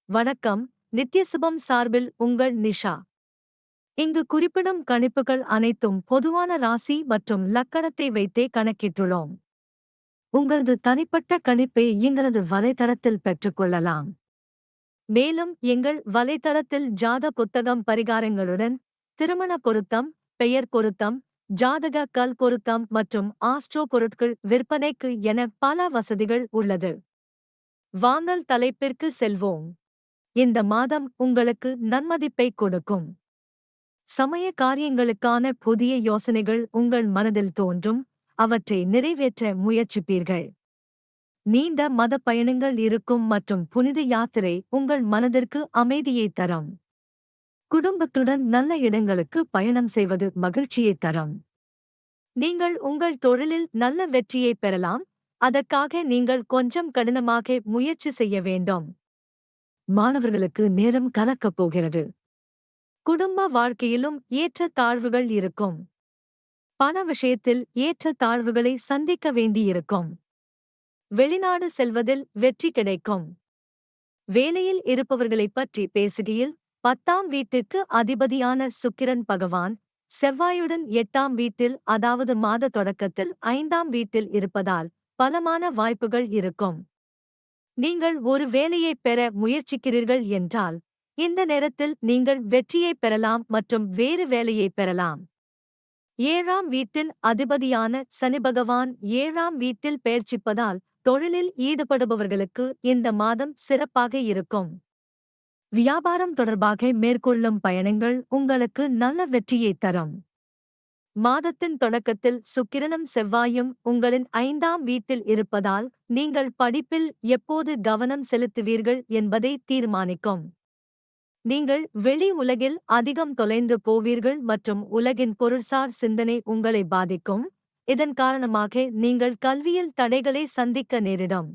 வணக்கம். நித்யசுபம் சார்பில் உங்கள் நிஷா. இங்கு குறிப்பிடும் கணிப்புகள் அனைத்தும் பொதுவான ராசி மற்றும் லக்கணத்தை வைத்தே கணக்கிட்டுள்ளோம். உங்களது தனிப்பட்ட கணிப்பை எங்களது வலைத்தளத்தில் பெற்றுக்கொள்ளலாம். மேலும் எங்கள் வலைத்தளத்தில் ஜாத புத்தகம் பரிகாரங்களுடன் திருமண பொருத்தம், பெயர் பொருத்தம், ஜாதக கல் பொருத்தம் மற்றும் ஆஸ்ட்ரோ பொருட்கள் விற்பனைக்கு என பல வசதிகள் உள்ளது. வாங்கல் தலைப்பிற்கு செல்வோம். இந்த மாதம் உங்களுக்கு நன்மதிப்பை கொடுக்கும். சமய காரியங்களுக்கான புதிய யோசனைகள் உங்கள் மனதில் தோன்றும், அவற்றை நிறைவேற்ற முயற்சிப்பீர்கள். நீண்ட மத பயணங்கள் இருக்கும் மற்றும் புனித யாத்திரை உங்கள் மனதிற்கு அமைதியை தரும். குடும்பத்துடன் நல்ல இடங்களுக்கு பயணம் செய்வது மகிழ்ச்சியை தரும். நீங்கள் உங்கள் தொழிலில் நல்ல வெற்றியை பெறலாம், அதற்காக நீங்கள் கொஞ்சம் கடினமாக முயற்சி செய்ய வேண்டும். மாணவர்களுக்கு நேரம் கலக்கப் போகிறது. குடும்ப வாழ்க்கையிலும் ஏற்ற தாழ்வுகள் இருக்கும். பண விஷயத்தில் ஏற்ற தாழ்வுகளை சந்திக்க வேண்டியிருக்கும். வெளிநாடு செல்வதில் வெற்றி கிடைக்கும். வேலையில் இருப்பவர்களைப் பற்றி பேசுகையில் 10ஆம் வீட்டுக்கு அதிபதியான சுக்கிரன் பகவான் செவ்வாயுடன் 8ஆம் வீட்டில், அதாவது மாத தொடக்கத்தில் 5ஆம் வீட்டில் இருப்பதால் பலமான வாய்ப்புகள் இருக்கும். நீங்கள் ஒரு வேலையைப் பெற முயற்சிக்கிறீர்கள் என்றால் இந்த நேரத்தில் நீங்கள் வெற்றியைப் பெறலாம் மற்றும் வேறு வேலையைப் பெறலாம். 7ஆம் வீட்டின் அதிபதியான சனி பகவான் 7ஆம் வீட்டில் பெயர்ச்சிப்பதால் தொழிலில் ஈடுபடுபவர்களுக்கு இந்த மாதம் சிறப்பாக இருக்கும். வியாபாரம் தொடர்பாக மேற்கொள்ளும் பயணங்கள் உங்களுக்கு நல்ல வெற்றியைத் தரும். மாதத்தின் தொடக்கத்தில் சுக்கிரனும் செவ்வாயும் உங்களின் 5ஆம் வீட்டில் இருப்பதால் நீங்கள் படிப்பில் எப்போது கவனம் செலுத்துவீர்கள் என்பதை தீர்மானிக்கும். நீங்கள் வெளி உலகில் அதிகம் தொலைந்து போவீர்கள் மற்றும் உலகின் பொருள்சார் சிந்தனை உங்களை பாதிக்கும். இதன் காரணமாக நீங்கள் கல்வியில் தடைகளை சந்திக்க நேரிடும்.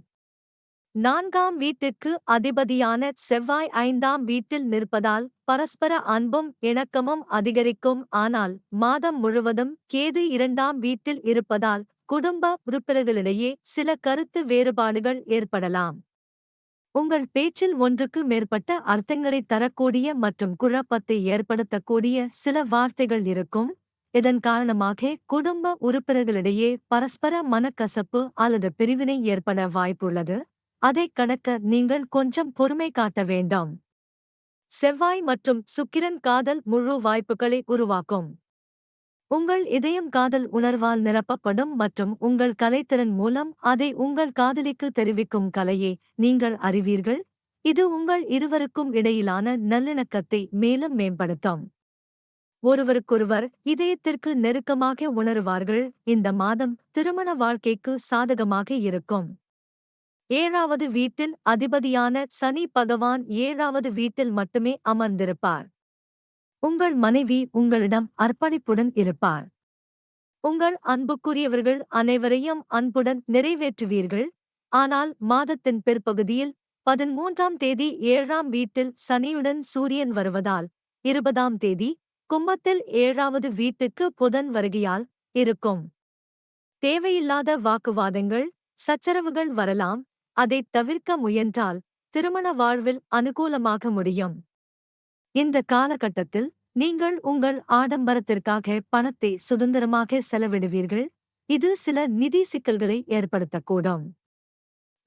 4ஆம் வீட்டிற்கு அதிபதியான செவ்வாய் 5ஆம் வீட்டில் நிற்பதால் பரஸ்பர அன்பும் இணக்கமும் அதிகரிக்கும். ஆனால் மாதம் முழுவதும் கேது 2ஆம் வீட்டில் இருப்பதால் குடும்ப உறுப்பினர்களிடையே சில கருத்து வேறுபாடுகள் ஏற்படலாம். உங்கள் பேச்சில் ஒன்றுக்கு மேற்பட்ட அர்த்தங்களைத் தரக்கூடிய மற்றும் குழப்பத்தை ஏற்படுத்தக்கூடிய சில வார்த்தைகள் இருக்கும். இதன் காரணமாக குடும்ப உறுப்பினர்களிடையே பரஸ்பர மனக்கசப்பு அல்லது பிரிவினை ஏற்பட வாய்ப்புள்ளது. அதைக் கடக்க நீங்கள் கொஞ்சம் பொறுமை காட்ட வேண்டும். செவ்வாய் மற்றும் சுக்கிரன் காதல் முழு வாய்ப்புகளை உருவாக்கும். உங்கள் இதயம் காதல் உணர்வால் நிரப்பப்படும் மற்றும் உங்கள் கலைத்திறன் மூலம் அதை உங்கள் காதலிக்கு தெரிவிக்கும் கலையை நீங்கள் அறிவீர்கள். இது உங்கள் இருவருக்கும் இடையிலான நல்லிணக்கத்தை மேலும் மேம்படுத்தும். ஒருவருக்கொருவர் இதயத்திற்கு நெருக்கமாக உணருவார்கள். இந்த மாதம் திருமண வாழ்க்கைக்கு சாதகமாக இருக்கும். 7ஆவது வீட்டின் அதிபதியான சனி பகவான் 7ஆவது வீட்டில் மட்டுமே அமர்ந்திருப்பார். உங்கள் மனைவி உங்களிடம் அர்ப்பணிப்புடன் இருப்பார். உங்கள் அன்புக்குரியவர்கள் அனைவரையும் அன்புடன் நிறைவேற்றுவீர்கள். ஆனால் மாதத்தின் பிற்பகுதியில் 13ஆம் தேதி 7ஆம் வீட்டில் சனியுடன் சூரியன் வருவதால் 20ஆம் தேதி கும்பத்தில் 7ஆவது வீட்டுக்கு புதன் வருகையால் இருக்கும். தேவையில்லாத வாக்குவாதங்கள், சச்சரவுகள் வரலாம். அதைத் தவிர்க்க முயன்றால் திருமண வாழ்வில் அனுகூலமாக முடியும். இந்த காலகட்டத்தில் நீங்கள் உங்கள் ஆடம்பரத்திற்காக பணத்தை சுதந்திரமாக செலவிடுவீர்கள். இது சில நிதி சிக்கல்களை ஏற்படுத்தக்கூடும்.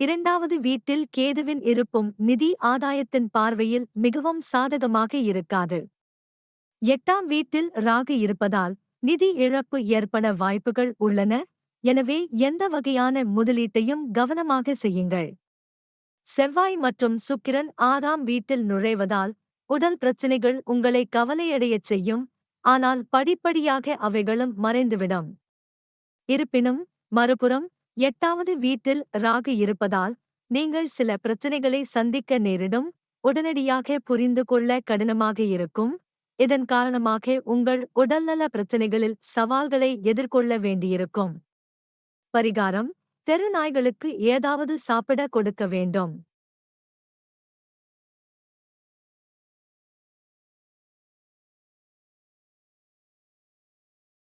2ஆவது வீட்டில் கேதுவின் இருப்பும் நிதி ஆதாயத்தின் பார்வையில் மிகவும் சாதகமாக இருக்காது. 8ஆம் வீட்டில் ராகு இருப்பதால் நிதி இழப்பு ஏற்பட வாய்ப்புகள் உள்ளன. எனவே எந்த வகையான முதலீட்டையும் கவனமாக செய்யுங்கள். செவ்வாய் மற்றும் சுக்கிரன் 6ஆம் வீட்டில் நுழைவதால் உடல் பிரச்சினைகள் உங்களை கவலையடையச் செய்யும். ஆனால் படிப்படியாக அவைகளும் மறைந்துவிடும். இருப்பினும் மறுபுறம் 8ஆவது வீட்டில் ராகு இருப்பதால் நீங்கள் சில பிரச்சினைகளை சந்திக்க நேரிடும். உடனடியாக புரிந்து கொள்ள கடினமாக இருக்கும். இதன் காரணமாக உங்கள் உடல்நல பிரச்சினைகளில் சவால்களை எதிர்கொள்ள வேண்டியிருக்கும். பரிகாரம்: தெரு நாய்களுக்கு ஏதாவது சாப்பிட கொடுக்க வேண்டும்.